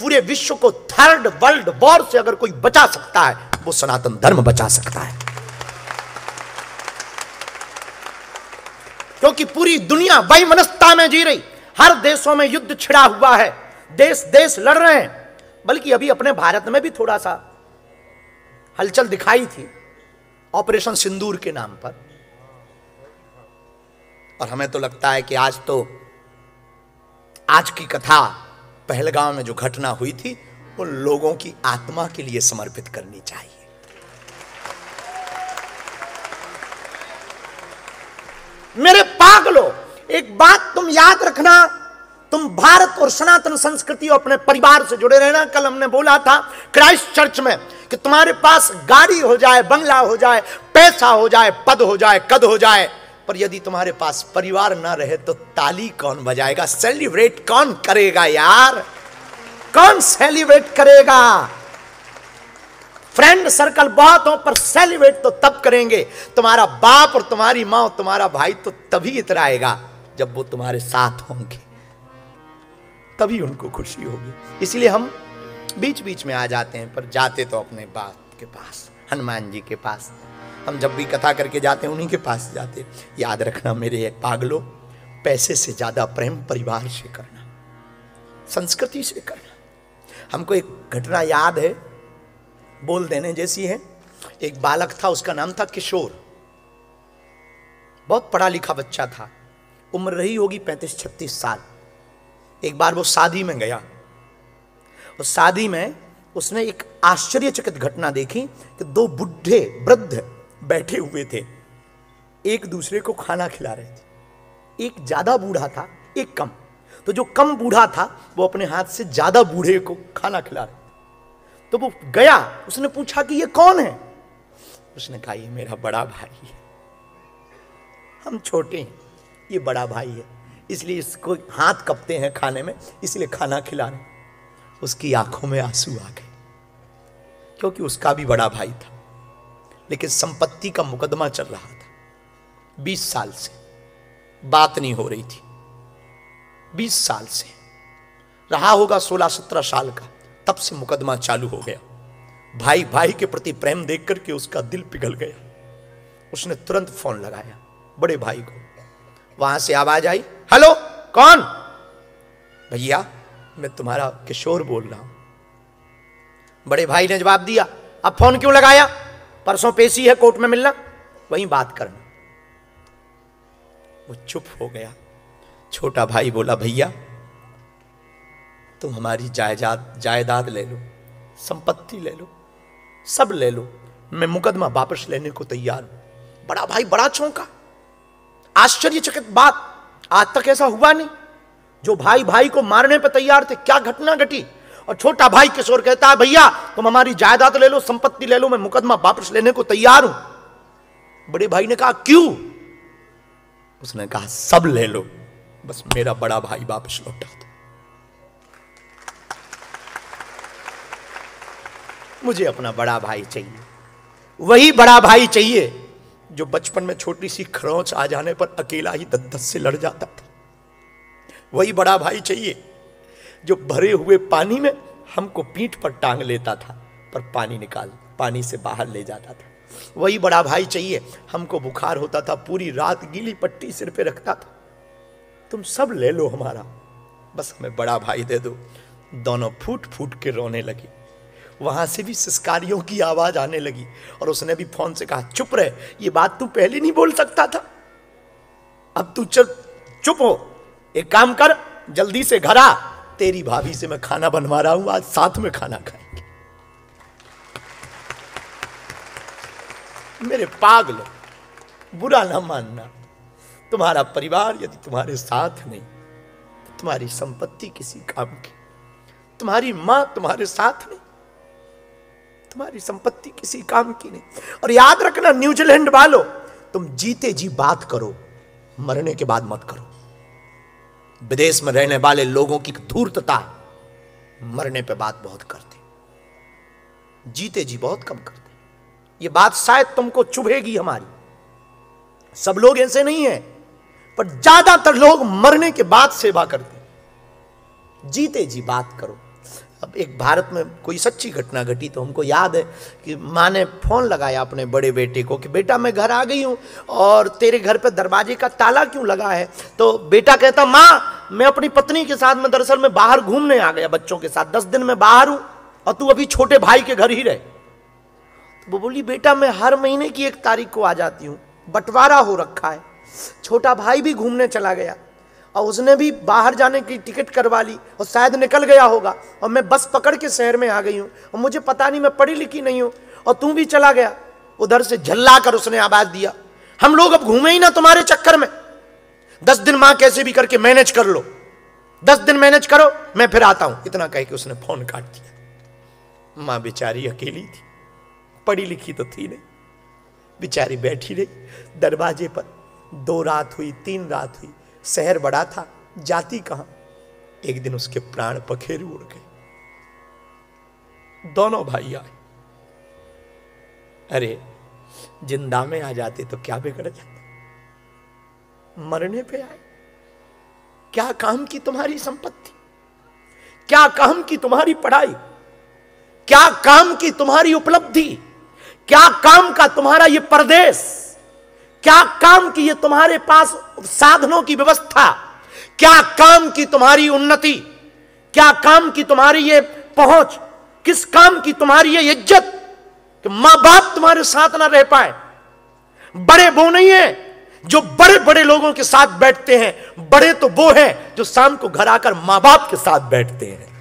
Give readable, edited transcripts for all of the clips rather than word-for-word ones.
पूरे विश्व को थर्ड वर्ल्ड वॉर से अगर कोई बचा सकता है, वो सनातन धर्म बचा सकता है। क्योंकि पूरी दुनिया वैमनस्यता में जी रही, हर देशों में युद्ध छिड़ा हुआ है, देश देश लड़ रहे हैं। बल्कि अभी अपने भारत में भी थोड़ा सा हलचल दिखाई थी ऑपरेशन सिंदूर के नाम पर। और हमें तो लगता है कि आज की कथा पहलगाम में जो घटना हुई थी वो लोगों की आत्मा के लिए समर्पित करनी चाहिए। मेरे पागलों, एक बात तुम याद रखना, तुम भारत और सनातन संस्कृति और अपने परिवार से जुड़े रहना। कल हमने बोला था क्राइस्ट चर्च में कि तुम्हारे पास गाड़ी हो जाए, बंगला हो जाए, पैसा हो जाए, पद हो जाए, कद हो जाए, पर यदि तुम्हारे पास परिवार ना रहे तो ताली कौन बजाएगा? सेलिब्रेट कौन करेगा यार? कौन सेलिब्रेट करेगा? फ्रेंड सर्कल बहुत हो, पर सेलिब्रेट तो तब करेंगे तुम्हारा बाप और तुम्हारी मां और तुम्हारा भाई तो तभी इतराएगा जब वो तुम्हारे साथ होंगे, तभी उनको खुशी होगी। इसलिए हम बीच बीच में आ जाते हैं, पर जाते तो अपने बाप के पास, हनुमान जी के पास। हम जब भी कथा करके जाते हैं उन्हीं के पास जाते। याद रखना मेरे पागलों, पैसे से ज्यादा प्रेम परिवार से करना, संस्कृति से करना। हमको एक घटना याद है, बोल देने जैसी है। एक बालक था, उसका नाम था किशोर, बहुत पढ़ा लिखा बच्चा था, उम्र रही होगी 35-36 साल। एक बार वो शादी में गया, उस शादी में उसने एक आश्चर्यचकित घटना देखी कि दो बुढ़े वृद्ध बैठे हुए थे, एक दूसरे को खाना खिला रहे थे। एक ज्यादा बूढ़ा था, एक कम। तो जो कम बूढ़ा था वो अपने हाथ से ज्यादा बूढ़े को खाना खिला रहे थे। तो वो गया, उसने पूछा कि ये कौन है? उसने कहा ये मेरा बड़ा भाई है, हम छोटे हैं, ये बड़ा भाई है, इसलिए इसको हाथ कपते हैं खाने में, इसलिए खाना खिला रहे। उसकी आंखों में आंसू आ गए, क्योंकि उसका भी बड़ा भाई था, लेकिन संपत्ति का मुकदमा चल रहा था। 20 साल से बात नहीं हो रही थी, 20 साल से रहा होगा, 16-17 साल का, तब से मुकदमा चालू हो गया। भाई भाई के प्रति प्रेम देख करके उसका दिल पिघल गया। उसने तुरंत फोन लगाया बड़े भाई को। वहां से आवाज आई, हेलो कौन? भैया मैं तुम्हारा किशोर बोल रहा हूं। बड़े भाई ने जवाब दिया, अब फोन क्यों लगाया? परसों पेशी है, कोर्ट में मिलना, वहीं बात करना। वो चुप हो गया। छोटा भाई बोला, भैया तुम हमारी जायदाद ले लो, संपत्ति ले लो, सब ले लो, मैं मुकदमा वापस लेने को तैयार हूं। बड़ा भाई बड़ा चौंका, आश्चर्यचकित बात, आज तक ऐसा हुआ नहीं। जो भाई भाई को मारने पर तैयार थे, क्या घटना घटी? और छोटा भाई किशोर कहता है, भैया तुम हमारी जायदाद ले लो, संपत्ति ले लो, मैं मुकदमा वापस लेने को तैयार हूं। बड़े भाई ने कहा, क्यों? उसने कहा, सब ले लो, बस मेरा बड़ा भाई वापस लौटा दो। मुझे अपना बड़ा भाई चाहिए, वही बड़ा भाई चाहिए जो बचपन में छोटी सी खरोंच आ जाने पर अकेला ही 10-10 से लड़ जाता था। वही बड़ा भाई चाहिए जो भरे हुए पानी में हमको पीठ पर टांग लेता था, पर पानी से बाहर ले जाता था। वही बड़ा भाई चाहिए, हमको बुखार होता था, पूरी रात गीली पट्टी सिर पे रखता था। तुम सब ले लो हमारा, बस हमें बड़ा भाई दे दो। दोनों फूट फूट के रोने लगे। वहां से भी सिसकारियों की आवाज आने लगी और उसने भी फोन से कहा, चुप रहे, ये बात तू पहले नहीं बोल सकता था, अब तू चुप हो। एक काम कर, जल्दी से घर आ, तेरी भाभी से मैं खाना बनवा रहा हूं, आज साथ में खाना खाएंगे। मेरे पागलों, बुरा ना मानना, तुम्हारा परिवार यदि तुम्हारे साथ नहीं तो तुम्हारी संपत्ति किसी काम की। तुम्हारी मां तुम्हारे साथ नहीं, तुम्हारी संपत्ति किसी काम की नहीं। और याद रखना न्यूजीलैंड वालों, तुम जीते जी बात करो, मरने के बाद मत करो। विदेश में रहने वाले लोगों की धूर्तता, मरने पे बात बहुत करते, जीते जी बहुत कम करते। ये बात शायद तुमको चुभेगी हमारी, सब लोग ऐसे नहीं है, पर ज्यादातर लोग मरने के बाद सेवा करते। जीते जी बात करो। अब एक भारत में कोई सच्ची घटना घटी तो हमको याद है कि माँ ने फोन लगाया अपने बड़े बेटे को कि बेटा मैं घर आ गई हूँ और तेरे घर पे दरवाजे का ताला क्यों लगा है। तो बेटा कहता माँ मैं अपनी पत्नी के साथ में दरअसल मैं बाहर घूमने आ गया बच्चों के साथ, 10 दिन में बाहर हूँ और तू अभी छोटे भाई के घर ही रहे। तो वो बोली बेटा मैं हर महीने की 1 तारीख को आ जाती हूँ, बंटवारा हो रखा है, छोटा भाई भी घूमने चला गया और उसने भी बाहर जाने की टिकट करवा ली और शायद निकल गया होगा और मैं बस पकड़ के शहर में आ गई हूँ और मुझे पता नहीं, मैं पढ़ी लिखी नहीं हूँ और तू भी चला गया। उधर से झल्ला कर उसने आवाज दिया हम लोग अब घूमे ही ना तुम्हारे चक्कर में, 10 दिन माँ कैसे भी करके मैनेज कर लो, 10 दिन मैनेज करो मैं फिर आता हूं। इतना कह के उसने फोन काट दिया। माँ बेचारी अकेली थी, पढ़ी लिखी तो थी नहीं, बेचारी बैठी रही दरवाजे पर। 2 रात हुई, 3 रात हुई, शहर बड़ा था, जाती कहां। एक दिन उसके प्राण पखेरु उड़ गए। दोनों भाई आए, अरे जिंदा में आ जाते तो क्या बिगड़ जाता, मरने पे आए। क्या काम की तुम्हारी संपत्ति, क्या काम की तुम्हारी पढ़ाई, क्या काम की तुम्हारी उपलब्धि, क्या काम का तुम्हारा ये परदेश, क्या काम की ये तुम्हारे पास साधनों की व्यवस्था, क्या काम की तुम्हारी उन्नति, क्या काम की तुम्हारी ये पहुंच, किस काम की तुम्हारी ये इज्जत कि मां बाप तुम्हारे साथ ना रह पाए। बड़े वो नहीं है जो बड़े बड़े लोगों के साथ बैठते हैं, बड़े तो वो हैं जो शाम को घर आकर मां बाप के साथ बैठते हैं।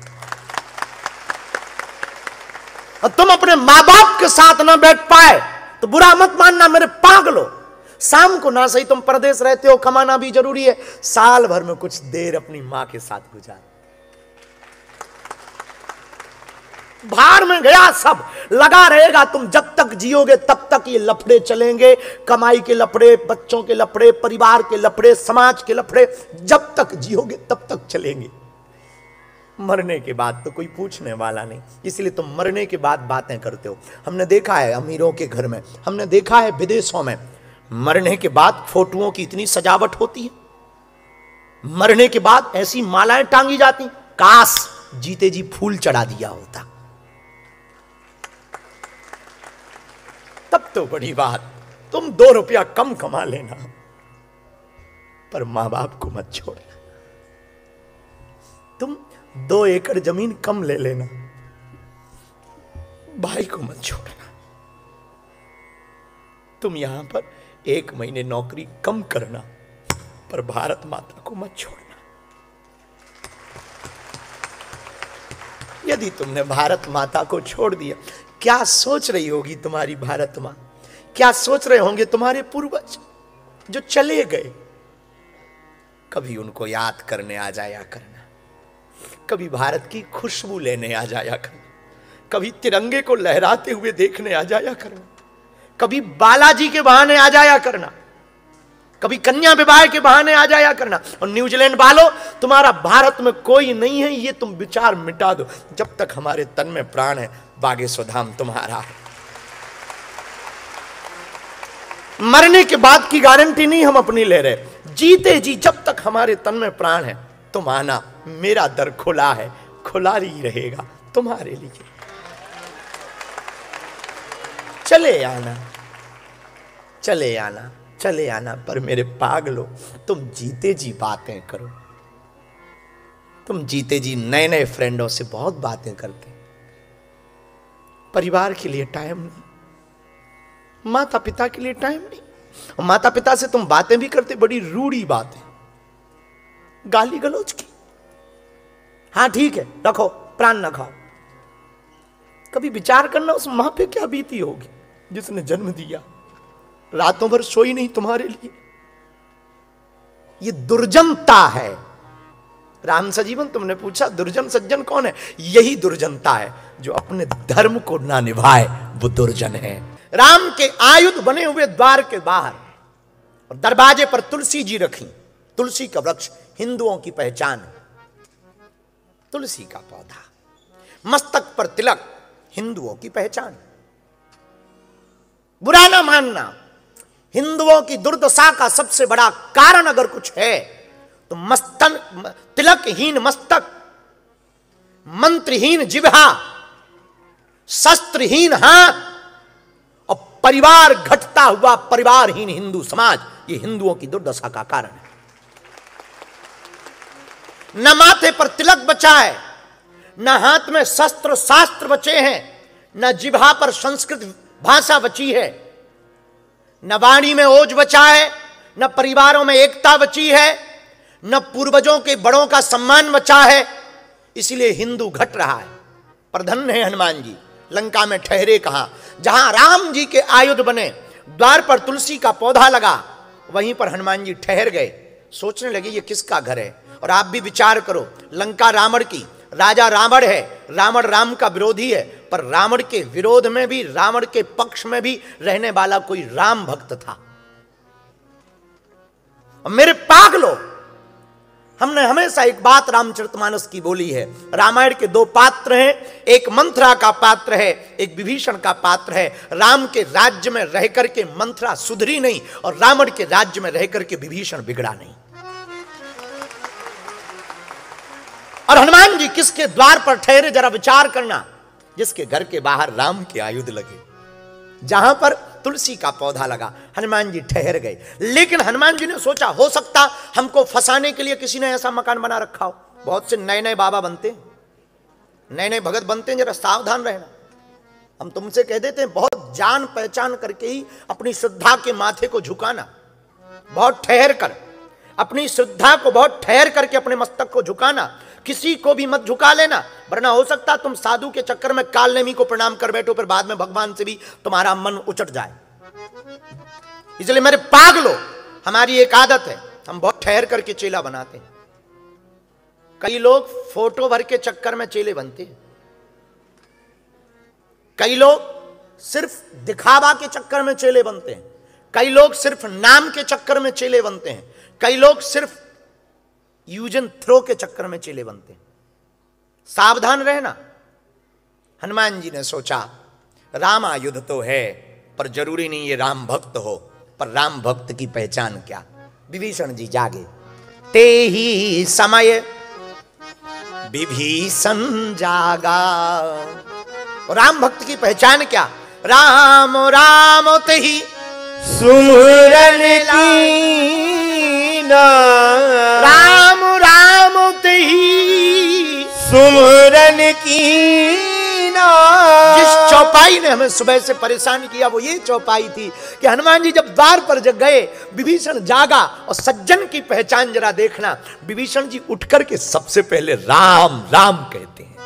और तुम अपने मां बाप के साथ ना बैठ पाए तो बुरा मत मानना मेरे पागलो। शाम को ना सही तुम परदेश रहते हो, कमाना भी जरूरी है, साल भर में कुछ देर अपनी मां के साथ गुजार। भाड़ में गया सब, लगा रहेगा तुम जब तक जियोगे तब तक ये लफड़े चलेंगे, कमाई के लफड़े, बच्चों के लफड़े, परिवार के लफड़े, समाज के लफड़े, जब तक जियोगे तब तक चलेंगे। मरने के बाद तो कोई पूछने वाला नहीं, इसलिए तुम मरने के बाद बातें करते हो। हमने देखा है अमीरों के घर में, हमने देखा है विदेशों में, मरने के बाद फोटोओं की इतनी सजावट होती है, मरने के बाद ऐसी मालाएं टांगी जाती, काश जीते जी फूल चढ़ा दिया होता, तब तो बड़ी बात। तुम 2 रुपया कम कमा लेना पर मां बाप को मत छोड़ना। तुम 2 एकड़ जमीन कम ले लेना, भाई को मत छोड़ना। तुम यहां पर 1 महीने नौकरी कम करना पर भारत माता को मत छोड़ना। यदि तुमने भारत माता को छोड़ दिया, क्या सोच रही होगी तुम्हारी भारत मां, क्या सोच रहे होंगे तुम्हारे पूर्वज जो चले गए। कभी उनको याद करने आ जाया करना, कभी भारत की खुशबू लेने आ जाया करना, कभी तिरंगे को लहराते हुए देखने आ जाया करना, कभी बालाजी के बहाने आ जाया करना, कभी कन्या विवाह के बहाने आ जाया करना। और न्यूजीलैंड वालों, तुम्हारा भारत में कोई नहीं है ये तुम विचार मिटा दो। जब तक हमारे तन में प्राण है बागेश्वर तुम्हारा है। मरने के बाद की गारंटी नहीं हम अपनी ले रहे, जीते जी जब तक हमारे तन में प्राण है तुम आना, मेरा दर खुला है, खुला ही रहेगा तुम्हारे लिए। चले आना, चले आना, चले आना, पर मेरे पागलो तुम जीते जी बातें करो। तुम जीते जी नए नए फ्रेंडों से बहुत बातें करते, परिवार के लिए टाइम नहीं, माता पिता के लिए टाइम नहीं। और माता पिता से तुम बातें भी करते, बड़ी रूढ़ी बातें, गाली गलौज की। हाँ ठीक है, रखो, प्राण न खाओ। कभी विचार करना उस मां पे क्या बीती होगी जिसने जन्म दिया, रातों भर सोई नहीं तुम्हारे लिए। ये दुर्जनता है। राम सजीवन, तुमने पूछा दुर्जन सज्जन कौन है? यही दुर्जनता है, जो अपने धर्म को ना निभाए वो दुर्जन है। राम के आयुध बने हुए द्वार के बाहर और दरवाजे पर तुलसी जी रखी। तुलसी का वृक्ष हिंदुओं की पहचान है, तुलसी का पौधा, मस्तक पर तिलक हिंदुओं की पहचान। बुरा ना मानना, हिंदुओं की दुर्दशा का सबसे बड़ा कारण अगर कुछ है तो मस्तन तिलकहीन मस्तक, मंत्रहीन जिह्वा, शस्त्रहीन हाथ और परिवार घटता हुआ परिवारहीन हिंदू समाज, ये हिंदुओं की दुर्दशा का कारण है। न माथे पर तिलक बचा है, न हाथ में शस्त्र शास्त्र बचे हैं, न जिह्वा पर संस्कृत भाषा बची है, न वाणी में ओज बचा है, न परिवारों में एकता बची है, न पूर्वजों के बड़ों का सम्मान बचा है। इसलिए हिंदू घट रहा है। पर धन्य है हनुमान जी, लंका में ठहरे कहां? जहां राम जी के आयुध बने, द्वार पर तुलसी का पौधा लगा, वहीं पर हनुमान जी ठहर गए। सोचने लगे ये किसका घर है? और आप भी विचार करो, लंका रावण की, राजा रावण है, रावण राम का विरोधी है, पर रावण के विरोध में भी, रावण के पक्ष में भी रहने वाला कोई राम भक्त था। और मेरे पागलों, हमने हमेशा एक बात रामचरितमानस की बोली है, रामायण के दो पात्र हैं, एक मंथरा का पात्र है, एक विभीषण का पात्र है। राम के राज्य में रह करके मंथरा सुधरी नहीं, और रावण के राज्य में रह करके विभीषण बिगड़ा नहीं। और हनुमान जी किसके द्वार पर ठहरे? जरा विचार करना। जिसके घर के बाहर राम के आयुध लगे, जहां पर तुलसी का पौधा लगा, हनुमान जी ठहर गए। लेकिन हनुमान जी ने सोचा, हो सकता हमको फंसाने के लिए किसी ने ऐसा मकान बना रखा हो। बहुत से नए नए बाबा बनते हैं, नए नए भगत बनते हैं, जरा सावधान रहना। हम तुमसे कह देते हैं, बहुत जान पहचान करके ही अपनी श्रद्धा के माथे को झुकाना, बहुत ठहर कर अपनी श्रद्धा को, बहुत ठहर करके अपने मस्तक को झुकाना। किसी को भी मत झुका लेना, वरना हो सकता तुम साधु के चक्कर में कालनेमी को प्रणाम कर बैठो, फिर बाद में भगवान से भी तुम्हारा मन उचट जाए। इसलिए मेरे पागलों, हमारी एक आदत है, हम बहुत ठहर करके चेला बनाते हैं। कई लोग फोटो भर के चक्कर में चेले बनते हैं, कई लोग सिर्फ दिखावा के चक्कर में चेले बनते हैं, कई लोग सिर्फ नाम के चक्कर में चेले बनते हैं, कई लोग सिर्फ यूज एंड थ्रो के चक्कर में चेले बनते हैं। सावधान रहना। हनुमान जी ने सोचा, राम आयुध तो है, पर जरूरी नहीं ये राम भक्त हो, पर राम भक्त की पहचान क्या? विभीषण जी जागे। ते ही समय विभीषण जागा। राम भक्त की पहचान क्या? राम राम ते ही सुमरन कीना, राम राम ते ही सुमरन कीना। जिस चौपाई ने हमें सुबह से परेशान किया वो ये चौपाई थी कि हनुमान जी जब द्वार पर जग गए, विभीषण जागा। और सज्जन की पहचान जरा देखना, विभीषण जी उठकर के सबसे पहले राम राम कहते हैं।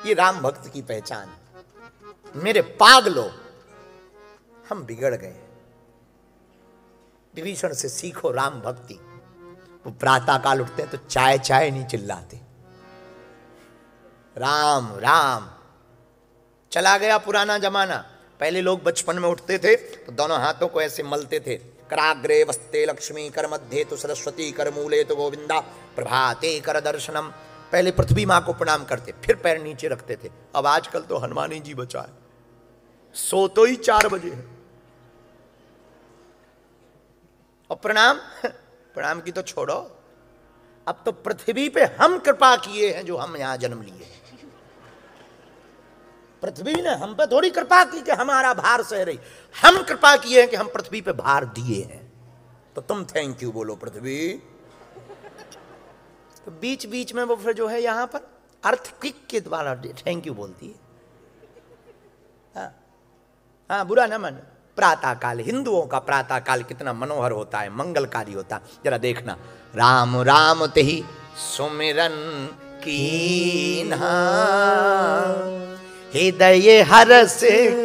ये राम भक्त की पहचान। मेरे पागलों, हम बिगड़ गए। विभीषण से सीखो राम भक्ति। वो प्रातः काल उठते हैं तो चाय चाय नहीं चिल्लाते, राम राम। चला गया पुराना जमाना। पहले लोग बचपन में उठते थे तो दोनों हाथों को ऐसे मलते थे, कराग्रे वस्ते लक्ष्मी, कर मध्य तो सरस्वती, कर मूले तो गोविंदा, प्रभाते कर दर्शनम। पहले पृथ्वी मां को प्रणाम करते, फिर पैर नीचे रखते थे। अब आजकल तो हनुमानी जी बचाए, सो तो ही 4 बजे है। और प्रणाम प्रणाम की तो छोड़ो, अब तो पृथ्वी पे हम कृपा किए हैं जो हम यहां जन्म लिए। पृथ्वी ने हम पे थोड़ी कृपा की कि हमारा भार सह रही, हम कृपा किए हैं कि हम पृथ्वी पे भार दिए हैं। तो तुम थैंक यू बोलो पृथ्वी। तो बीच बीच में वो फिर जो है यहां पर अर्थक्विक के द्वारा थैंक यू बोलती है। हाँ, बुरा ना मन। प्रातः काल, हिंदुओं का प्रातः काल कितना मनोहर होता है, मंगलकारी होता है। जरा देखना, राम राम ते ही सुमिरन कीन्हा, हृदय हरस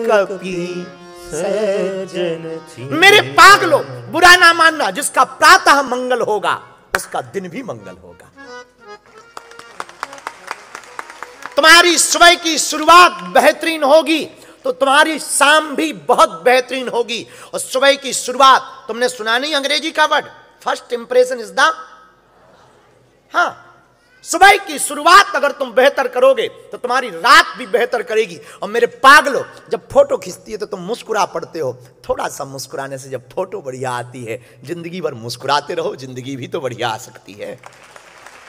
कपि सज्जन। मेरे पागलों, बुरा ना मानना, जिसका प्रातः मंगल होगा उसका दिन भी मंगल होगा। तुम्हारी सुबह की शुरुआत बेहतरीन होगी तो तुम्हारी शाम भी बहुत बेहतरीन होगी। और सुबह की शुरुआत, तुमने सुना नहीं अंग्रेजी का word, first impression is the, हाँ, सुबह की शुरुआत अगर तुम बेहतर करोगे तो तुम्हारी रात भी बेहतर करेगी। और मेरे पागलों, जब फोटो खींचती है तो तुम मुस्कुरा पड़ते हो। थोड़ा सा मुस्कुराने से जब फोटो बढ़िया आती है, जिंदगी भर मुस्कुराते रहो, जिंदगी भी तो बढ़िया आ सकती है।